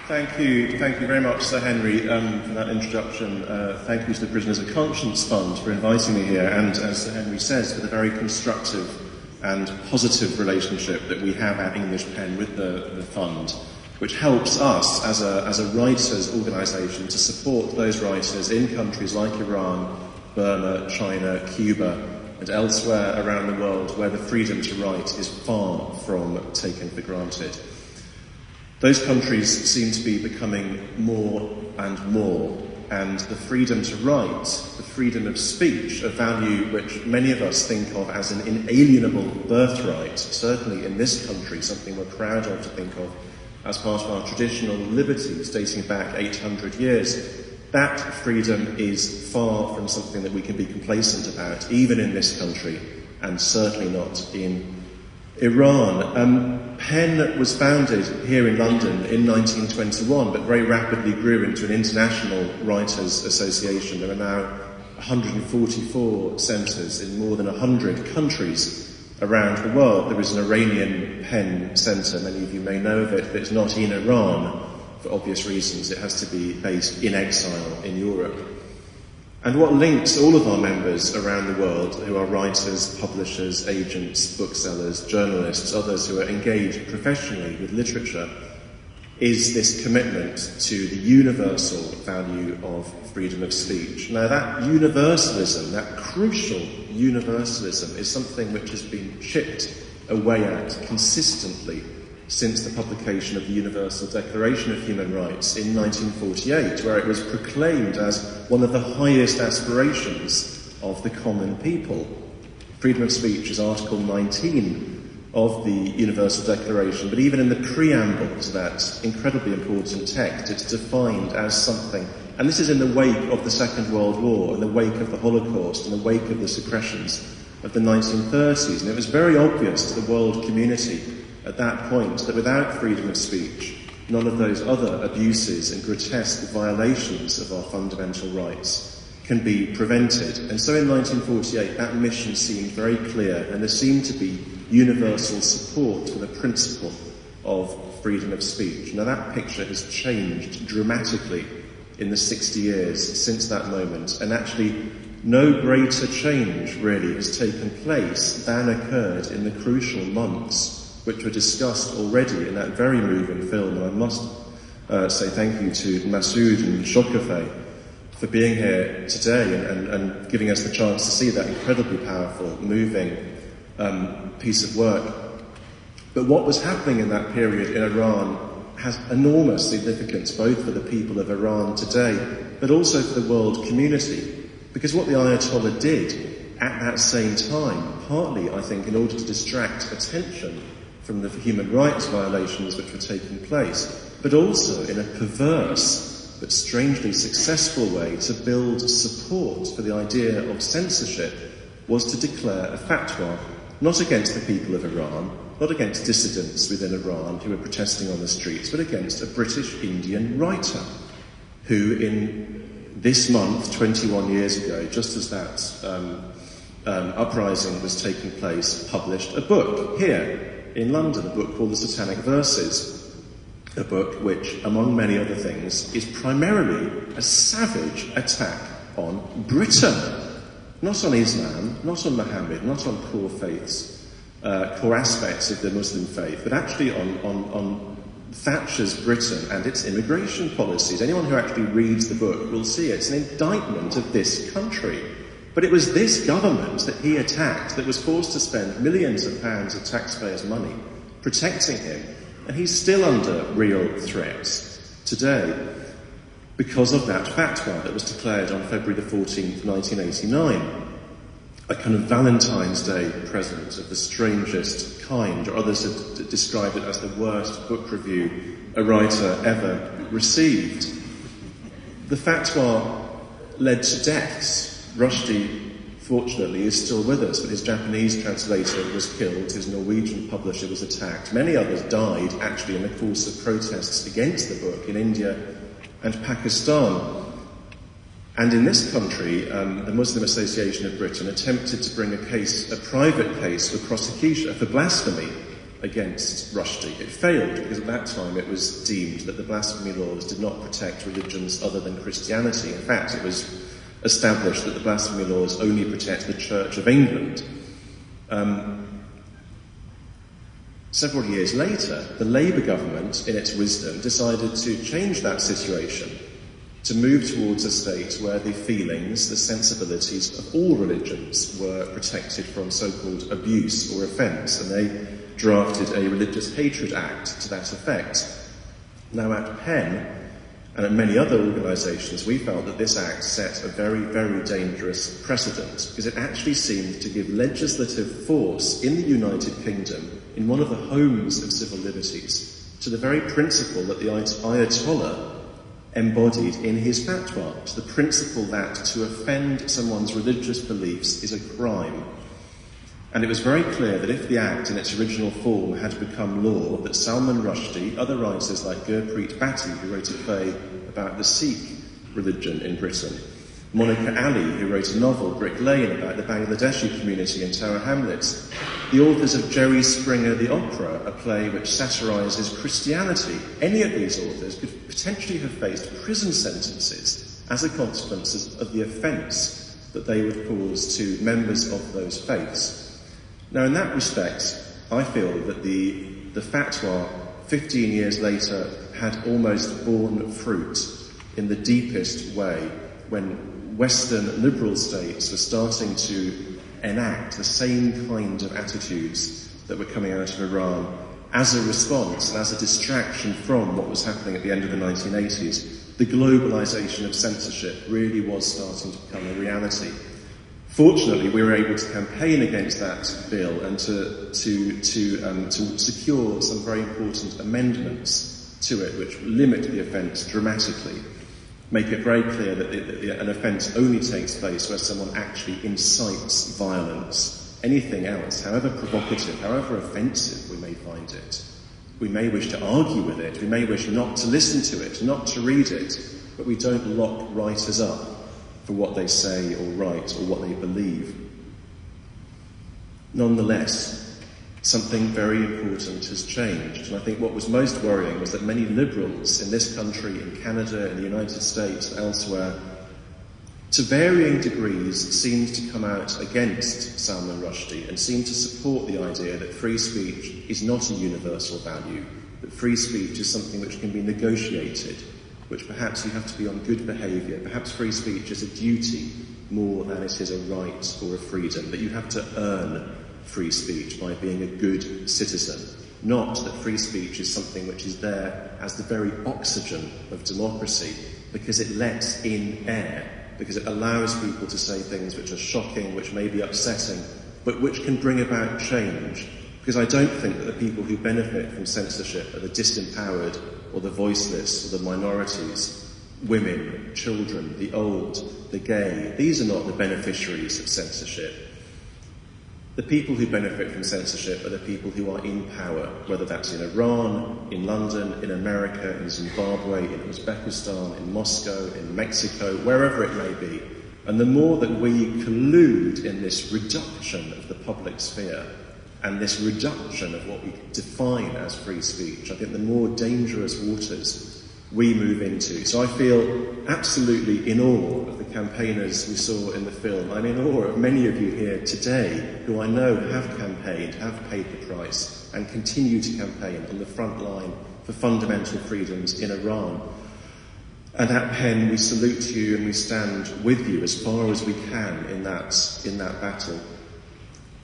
Thank you very much, Sir Henry, for that introduction. Thank you to the Prisoners of Conscience Fund for inviting me here, and as Sir Henry says, for the very constructive and positive relationship that we have at English Pen with the fund, which helps us as a writers' organisation to support those writers in countries like Iran, Burma, China, Cuba, and elsewhere around the world where the freedom to write is far from taken for granted. Those countries seem to be becoming more and more, and the freedom to write, the freedom of speech, a value which many of us think of as an inalienable birthright, certainly in this country, something we're proud of to think of as part of our traditional liberties dating back 800 years. That freedom is far from something that we can be complacent about, even in this country, and certainly not in Iran. PEN was founded here in London in 1921, but very rapidly grew into an international writers' association. There are now 144 centres in more than 100 countries around the world. There is an Iranian PEN centre, many of you may know of it, but it's not in Iran for obvious reasons. It has to be based in exile in Europe. And what links all of our members around the world, who are writers, publishers, agents, booksellers, journalists, others who are engaged professionally with literature, is this commitment to the universal value of freedom of speech. Now that universalism, that crucial universalism, is something which has been chipped away at consistently since the publication of the Universal Declaration of Human Rights in 1948, where it was proclaimed as one of the highest aspirations of the common people. Freedom of speech is Article 19 of the Universal Declaration, but even in the preamble to that incredibly important text, it's defined as something, and this is in the wake of the Second World War, in the wake of the Holocaust, in the wake of the suppressions of the 1930s, and it was very obvious to the world community at that point that without freedom of speech, none of those other abuses and grotesque violations of our fundamental rights can be prevented. And so in 1948, that mission seemed very clear, and there seemed to be universal support for the principle of freedom of speech. Now that picture has changed dramatically in the 60 years since that moment, and actually no greater change really has taken place than occurred in the crucial months which were discussed already in that very moving film. And I must say thank you to Masood and Shokafe for being here today and giving us the chance to see that incredibly powerful, moving piece of work. But what was happening in that period in Iran has enormous significance, both for the people of Iran today, but also for the world community. Because what the Ayatollah did at that same time, partly, I think, in order to distract attention from the human rights violations which were taking place, but also in a perverse but strangely successful way to build support for the idea of censorship, was to declare a fatwa, not against the people of Iran, not against dissidents within Iran who were protesting on the streets, but against a British Indian writer who in this month, 21 years ago, just as that uprising was taking place, published a book here in London, a book called The Satanic Verses, a book which, among many other things, is primarily a savage attack on Britain, not on Islam, not on Muhammad, not on core faiths, core aspects of the Muslim faith, but actually on Thatcher's Britain and its immigration policies. Anyone who actually reads the book will see it's an indictment of this country. But it was this government that he attacked that was forced to spend millions of pounds of taxpayers' money protecting him, and he's still under real threats today because of that fatwa that was declared on February the 14th, 1989. A kind of Valentine's Day present of the strangest kind, or others have described it as the worst book review a writer ever received. The fatwa led to deaths. Rushdie, fortunately, is still with us, but his Japanese translator was killed, his Norwegian publisher was attacked. Many others died, actually, in the course of protests against the book in India and Pakistan. And in this country, the Muslim Association of Britain attempted to bring a private case for prosecution, for blasphemy, against Rushdie. It failed because at that time it was deemed that the blasphemy laws did not protect religions other than Christianity. In fact, it was established that the blasphemy laws only protect the Church of England. Several years later, the Labour government, in its wisdom, decided to change that situation, to move towards a state where the feelings, the sensibilities of all religions were protected from so-called abuse or offence, and they drafted a Religious Hatred Act to that effect. Now, at Penn, and at many other organisations, we felt that this act set a very, very dangerous precedent, because it actually seemed to give legislative force in the United Kingdom, in one of the homes of civil liberties, to the very principle that the Ayatollah embodied in his fatwa, to the principle that to offend someone's religious beliefs is a crime. And it was very clear that if the Act in its original form had become law, that Salman Rushdie, other writers like Gurpreet Bhatti, who wrote a play about the Sikh religion in Britain, Monica Ali, who wrote a novel, Brick Lane, about the Bangladeshi community in Tower Hamlets, the authors of Jerry Springer the Opera, a play which satirises Christianity, any of these authors could potentially have faced prison sentences as a consequence of the offence that they would cause to members of those faiths. Now, in that respect, I feel that the fatwa 15 years later had almost borne fruit in the deepest way when Western liberal states were starting to enact the same kind of attitudes that were coming out of Iran as a response and as a distraction from what was happening at the end of the 1980s. The globalisation of censorship really was starting to become a reality. Fortunately, we were able to campaign against that bill and to secure some very important amendments to it, which limit the offence dramatically, make it very clear that an offence only takes place where someone actually incites violence. Anything else, however provocative, however offensive we may find it, we may wish to argue with it, we may wish not to listen to it, not to read it, but we don't lock writers up for what they say or write or what they believe. Nonetheless, something very important has changed, and I think what was most worrying was that many liberals in this country, in Canada, in the United States, and elsewhere, to varying degrees seemed to come out against Salman Rushdie and seemed to support the idea that free speech is not a universal value, that free speech is something which can be negotiated, which perhaps you have to be on good behaviour. Perhaps free speech is a duty more than it is a right or a freedom, that you have to earn free speech by being a good citizen, not that free speech is something which is there as the very oxygen of democracy because it lets in air, because it allows people to say things which are shocking, which may be upsetting, but which can bring about change. Because I don't think that the people who benefit from censorship are the disempowered or the voiceless or the minorities, women, children, the old, the gay. These are not the beneficiaries of censorship. The people who benefit from censorship are the people who are in power, whether that's in Iran, in London, in America, in Zimbabwe, in Uzbekistan, in Moscow, in Mexico, wherever it may be. And the more that we collude in this reduction of the public sphere, and this reduction of what we define as free speech, I think the more dangerous waters we move into. So I feel absolutely in awe of the campaigners we saw in the film. I'm in awe of many of you here today who I know have campaigned, have paid the price, and continue to campaign on the front line for fundamental freedoms in Iran. And at Penn, we salute you and we stand with you as far as we can in that battle.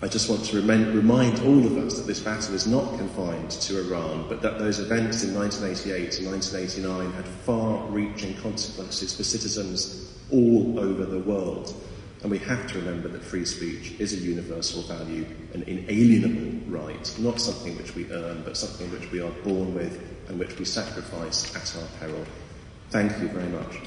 I just want to remind all of us that this battle is not confined to Iran, but that those events in 1988 and 1989 had far-reaching consequences for citizens all over the world. And we have to remember that free speech is a universal value, an inalienable right, not something which we earn, but something which we are born with and which we sacrifice at our peril. Thank you very much.